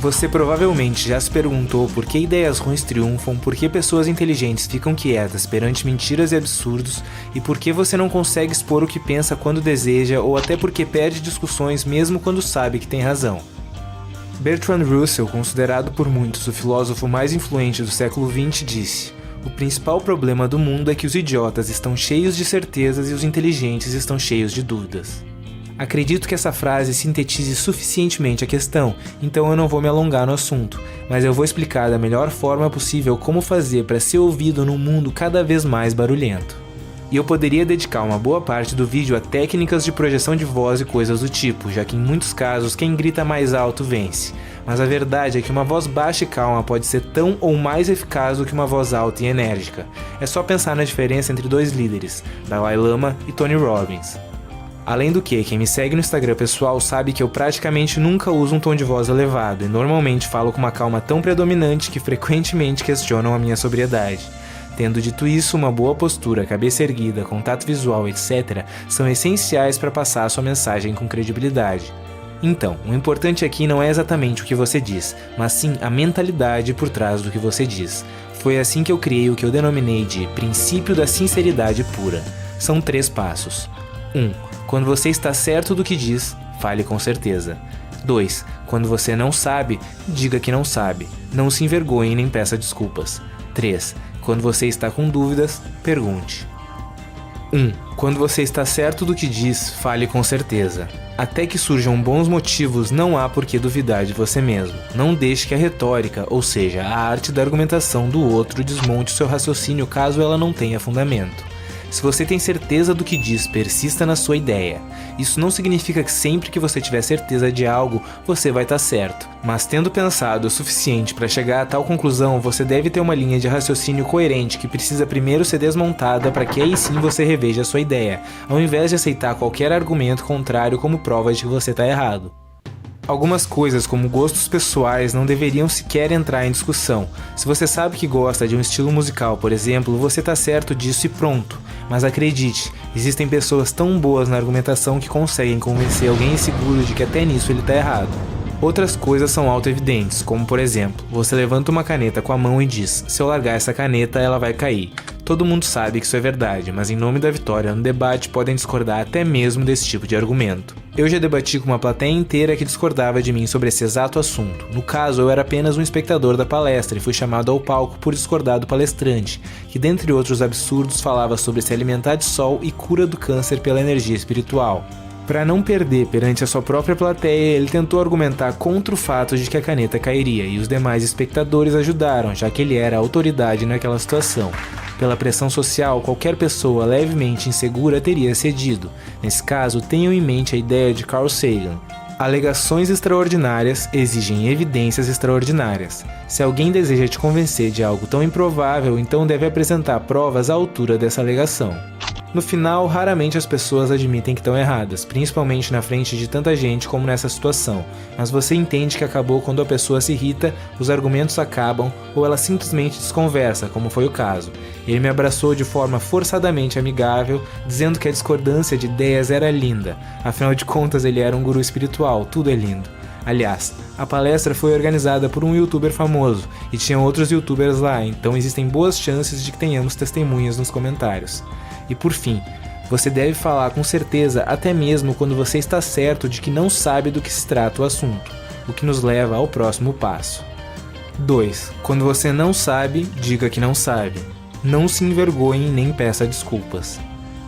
Você provavelmente já se perguntou por que ideias ruins triunfam, por que pessoas inteligentes ficam quietas perante mentiras e absurdos, e por que você não consegue expor o que pensa quando deseja, ou até porque perde discussões mesmo quando sabe que tem razão. Bertrand Russell, considerado por muitos o filósofo mais influente do século XX, disse: "O principal problema do mundo é que os idiotas estão cheios de certezas e os inteligentes estão cheios de dúvidas." Acredito que essa frase sintetize suficientemente a questão, então eu não vou me alongar no assunto, mas eu vou explicar da melhor forma possível como fazer para ser ouvido num mundo cada vez mais barulhento. E eu poderia dedicar uma boa parte do vídeo a técnicas de projeção de voz e coisas do tipo, já que em muitos casos quem grita mais alto vence, mas a verdade é que uma voz baixa e calma pode ser tão ou mais eficaz do que uma voz alta e enérgica. É só pensar na diferença entre dois líderes, Dalai Lama e Tony Robbins. Além do que, quem me segue no Instagram pessoal sabe que eu praticamente nunca uso um tom de voz elevado e normalmente falo com uma calma tão predominante que frequentemente questionam a minha sobriedade. Tendo dito isso, uma boa postura, cabeça erguida, contato visual, etc. são essenciais para passar a sua mensagem com credibilidade. Então, o importante aqui não é exatamente o que você diz, mas sim a mentalidade por trás do que você diz. Foi assim que eu criei o que eu denominei de princípio da sinceridade pura. São 3 passos. 1. Quando você está certo do que diz, fale com certeza. 2. Quando você não sabe, diga que não sabe. Não se envergonhe nem peça desculpas. 3. Quando você está com dúvidas, pergunte. 1. Quando você está certo do que diz, fale com certeza. Até que surjam bons motivos, não há por que duvidar de você mesmo. Não deixe que a retórica, ou seja, a arte da argumentação do outro, desmonte o seu raciocínio caso ela não tenha fundamento. Se você tem certeza do que diz, persista na sua ideia. Isso não significa que sempre que você tiver certeza de algo, você vai estar certo. Mas tendo pensado o suficiente para chegar a tal conclusão, você deve ter uma linha de raciocínio coerente que precisa primeiro ser desmontada para que aí sim você reveja a sua ideia, ao invés de aceitar qualquer argumento contrário como prova de que você está errado. Algumas coisas, como gostos pessoais, não deveriam sequer entrar em discussão. Se você sabe que gosta de um estilo musical, por exemplo, você está certo disso e pronto. Mas acredite, existem pessoas tão boas na argumentação que conseguem convencer alguém inseguro de que até nisso ele está errado. Outras coisas são auto-evidentes, como por exemplo, você levanta uma caneta com a mão e diz: "Se eu largar essa caneta, ela vai cair." Todo mundo sabe que isso é verdade, mas em nome da vitória no debate podem discordar até mesmo desse tipo de argumento. Eu já debati com uma plateia inteira que discordava de mim sobre esse exato assunto. No caso, eu era apenas um espectador da palestra e fui chamado ao palco por discordar do palestrante, que dentre outros absurdos falava sobre se alimentar de sol e cura do câncer pela energia espiritual. Para não perder perante a sua própria plateia, ele tentou argumentar contra o fato de que a caneta cairia, e os demais espectadores ajudaram, já que ele era a autoridade naquela situação. Pela pressão social, qualquer pessoa levemente insegura teria cedido. Nesse caso, tenham em mente a ideia de Carl Sagan. Alegações extraordinárias exigem evidências extraordinárias. Se alguém deseja te convencer de algo tão improvável, então deve apresentar provas à altura dessa alegação. No final, raramente as pessoas admitem que estão erradas, principalmente na frente de tanta gente como nessa situação, mas você entende que acabou quando a pessoa se irrita, os argumentos acabam ou ela simplesmente desconversa, como foi o caso. Ele me abraçou de forma forçadamente amigável, dizendo que a discordância de ideias era linda, afinal de contas ele era um guru espiritual, tudo é lindo. Aliás, a palestra foi organizada por um youtuber famoso e tinha outros youtubers lá, então existem boas chances de que tenhamos testemunhas nos comentários. E por fim, você deve falar com certeza até mesmo quando você está certo de que não sabe do que se trata o assunto, o que nos leva ao próximo passo. 2. Quando você não sabe, diga que não sabe. Não se envergonhe nem peça desculpas.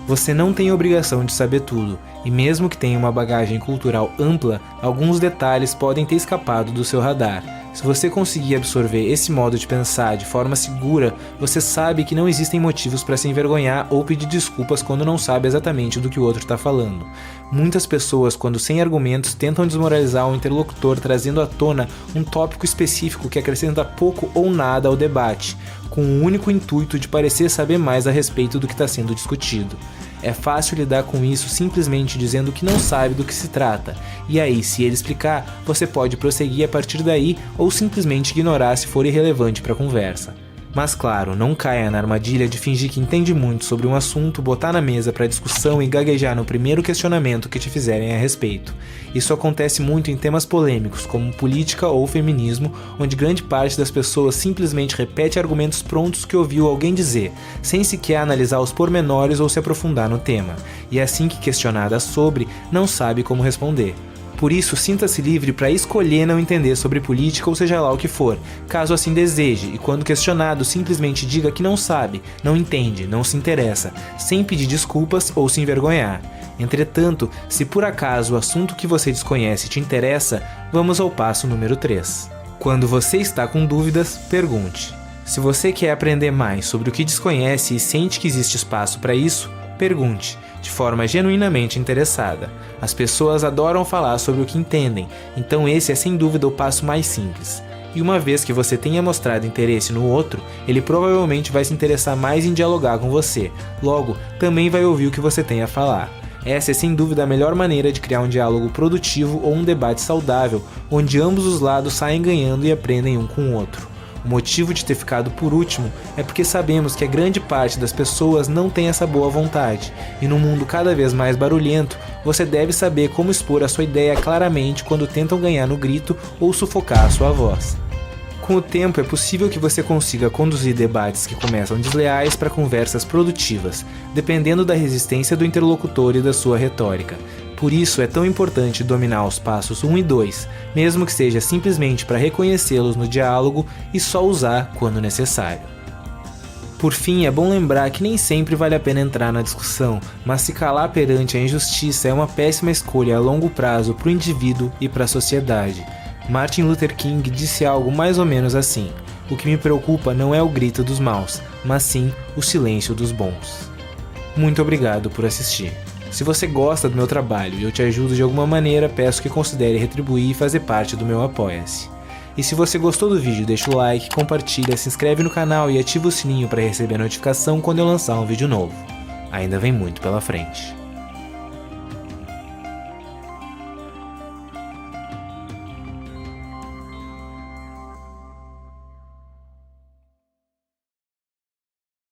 Você não tem obrigação de saber tudo, e mesmo que tenha uma bagagem cultural ampla, alguns detalhes podem ter escapado do seu radar. Se você conseguir absorver esse modo de pensar de forma segura, você sabe que não existem motivos para se envergonhar ou pedir desculpas quando não sabe exatamente do que o outro está falando. Muitas pessoas, quando sem argumentos, tentam desmoralizar o interlocutor trazendo à tona um tópico específico que acrescenta pouco ou nada ao debate, com o único intuito de parecer saber mais a respeito do que está sendo discutido. É fácil lidar com isso simplesmente dizendo que não sabe do que se trata, e aí, se ele explicar, você pode prosseguir a partir daí ou simplesmente ignorar se for irrelevante para a conversa. Mas claro, não caia na armadilha de fingir que entende muito sobre um assunto, botar na mesa para discussão e gaguejar no primeiro questionamento que te fizerem a respeito. Isso acontece muito em temas polêmicos, como política ou feminismo, onde grande parte das pessoas simplesmente repete argumentos prontos que ouviu alguém dizer, sem sequer analisar os pormenores ou se aprofundar no tema, e assim que questionada sobre, não sabe como responder. Por isso, sinta-se livre para escolher não entender sobre política ou seja lá o que for, caso assim deseje, e quando questionado, simplesmente diga que não sabe, não entende, não se interessa, sem pedir desculpas ou se envergonhar. Entretanto, se por acaso o assunto que você desconhece te interessa, vamos ao passo número 3. Quando você está com dúvidas, pergunte. Se você quer aprender mais sobre o que desconhece e sente que existe espaço para isso, pergunte, de forma genuinamente interessada. As pessoas adoram falar sobre o que entendem, então esse é sem dúvida o passo mais simples. E uma vez que você tenha mostrado interesse no outro, ele provavelmente vai se interessar mais em dialogar com você, logo, também vai ouvir o que você tem a falar. Essa é sem dúvida a melhor maneira de criar um diálogo produtivo ou um debate saudável, onde ambos os lados saem ganhando e aprendem um com o outro. O motivo de ter ficado por último é porque sabemos que a grande parte das pessoas não tem essa boa vontade, e num mundo cada vez mais barulhento, você deve saber como expor a sua ideia claramente quando tentam ganhar no grito ou sufocar a sua voz. Com o tempo, é possível que você consiga conduzir debates que começam desleais para conversas produtivas, dependendo da resistência do interlocutor e da sua retórica. Por isso é tão importante dominar os passos 1 e 2, mesmo que seja simplesmente para reconhecê-los no diálogo e só usar quando necessário. Por fim, é bom lembrar que nem sempre vale a pena entrar na discussão, mas se calar perante a injustiça é uma péssima escolha a longo prazo para o indivíduo e para a sociedade. Martin Luther King disse algo mais ou menos assim: "O que me preocupa não é o grito dos maus, mas sim o silêncio dos bons." Muito obrigado por assistir. Se você gosta do meu trabalho e eu te ajudo de alguma maneira, peço que considere retribuir e fazer parte do meu Apoia-se. E se você gostou do vídeo, deixa o like, compartilha, se inscreve no canal e ativa o sininho para receber a notificação quando eu lançar um vídeo novo. Ainda vem muito pela frente.